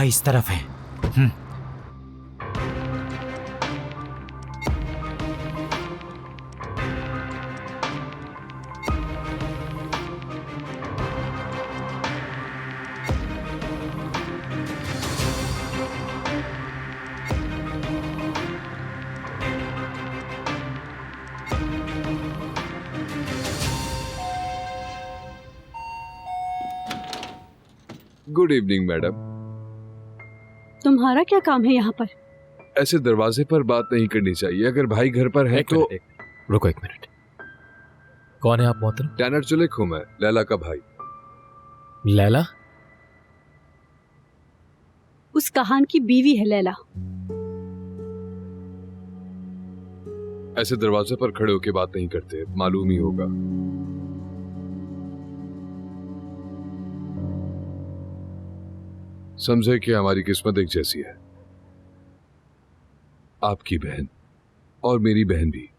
भाई इस तरफ है। Good evening madam. तुम्हारा क्या काम है यहाँ पर? ऐसे दरवाजे पर बात नहीं करनी चाहिए। अगर भाई घर पर है तो। रुको एक मिनट। कौन है आप मोहतरम? टैनर चुलेक हूं मैं, लैला का भाई। लैला? उस कहान की बीवी है लैला। ऐसे दरवाजे पर खड़े होकर बात नहीं करते, मालूम ही होगा। समझे कि हमारी किस्मत एक जैसी है। आपकी बहन और मेरी बहन भी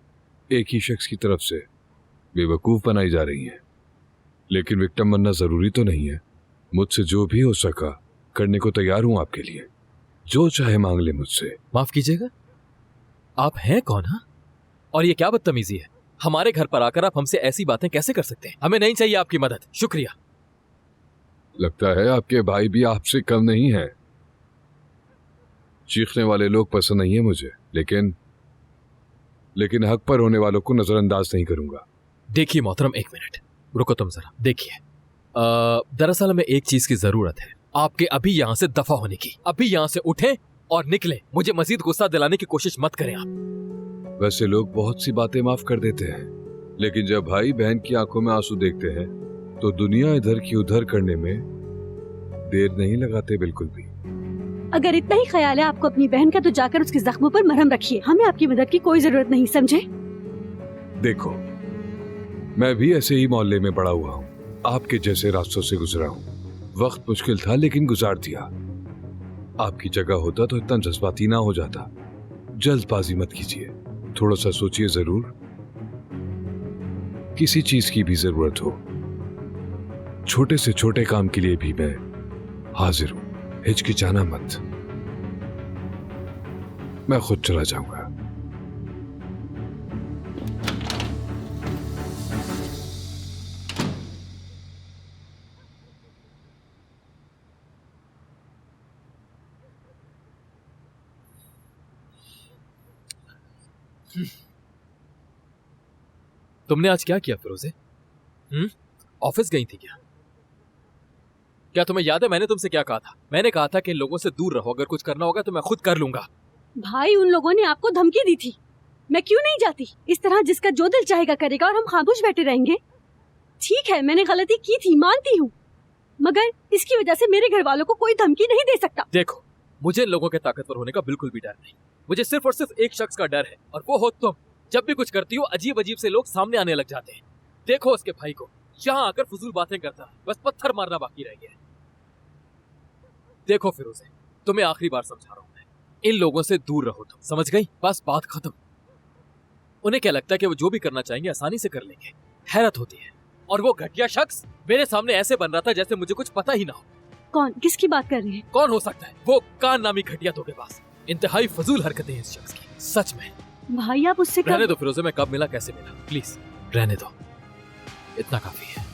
एक ही शख्स की तरफ से बेवकूफ बनाई जा रही हैं। लेकिन विक्टिम बनना जरूरी तो नहीं है। मुझसे जो भी हो सका करने को तैयार हूं आपके लिए। जो चाहे मांग ले मुझसे। माफ कीजिएगा, आप हैं कौन? हाँ, और ये क्या बदतमीजी है? हमारे घर पर आकर आप हमसे ऐसी बातें कैसे कर सकते हैं? हमें नहीं चाहिए आपकी मदद, शुक्रिया। लगता है आपके भाई भी आपसे कम नहीं है। चीखने वाले लोग पसंद नहीं है मुझे, लेकिन हक पर होने वालों को नजरअंदाज नहीं करूंगा। देखिए मोहतरम, एक मिनट रुको तुम जरा। देखिए, दरअसल हमें एक चीज की जरूरत है, आपके अभी यहाँ से दफा होने की। अभी यहाँ से उठें और निकलें। मुझे मजीद गुस्सा दिलाने की कोशिश मत करें आप। वैसे लोग बहुत सी बातें माफ कर देते हैं, लेकिन जब भाई बहन की आंखों में आंसू देखते हैं तो दुनिया इधर की उधर करने में देर नहीं लगाते बिल्कुल भी। अगर इतना ही ख्याल है आपको अपनी बहन का, तो जाकर उसके जख्मों पर मरहम रखिए। हमें आपकी मदद की कोई जरूरत नहीं, समझे? देखो, मैं भी ऐसे ही मोहल्ले में बड़ा हुआ हूँ, आपके जैसे रास्तों से गुजरा हूँ। वक्त मुश्किल था लेकिन गुजार दिया। आपकी जगह होता तो इतना जज्बाती ना हो जाता। जल्दबाजी मत कीजिए, थोड़ा सा सोचिए जरूर। किसी चीज की भी जरूरत हो, छोटे से छोटे काम के लिए भी मैं हाजिर हूं। हिचकिचाना मत, मैं खुद चला जाऊंगा। तुमने आज क्या किया फिरोजे? ऑफिस गई थी क्या? क्या तुम्हें याद है मैंने तुमसे क्या कहा था? मैंने कहा था कि लोगों से दूर रहो, अगर कुछ करना होगा तो मैं खुद कर लूंगा। भाई, उन लोगों ने आपको धमकी दी थी। मैं क्यों नहीं जाती? इस तरह जिसका जो दिल चाहेगा करेगा और हम खामोश बैठे रहेंगे? ठीक है, मैंने गलती की थी, मानती हूँ, मगर इसकी वजह से मेरे घर वालों को कोई धमकी नहीं दे सकता। देखो, मुझे लोगों के ताकतवर होने का बिल्कुल भी डर नहीं। मुझे सिर्फ और सिर्फ एक शख्स का डर है, और वो हो तुम। जब भी कुछ करती हो अजीब अजीब से लोग सामने आने लग जाते हैं। देखो उसके भाई को, यहाँ आकर फजूल बातें करता है, बस पत्थर मारना बाकी रह गया है। देखो फिरोजे, तुम्हें आखिरी बार समझा रहा हूं मैं, इन लोगों से दूर रहो तुम, समझ गई? बस बात खत्म। उन्हें क्या लगता है कि वो जो भी करना चाहेंगे आसानी से कर लेंगे। हैरत होती है। और वो घटिया शख्स मेरे सामने ऐसे बन रहा था जैसे मुझे कुछ पता ही ना हो। कौन? किसकी बात कर रहे हैं? कौन हो सकता है? वो कान नामी घटिया तो के पास। इंतहाई फजूल हरकतें हैं इस शख्स की, सच में। भाई, आप उससे रहने दो फिरोजे, मैं कब मिला कैसे मिला, प्लीज रहने दो, इतना काफी है।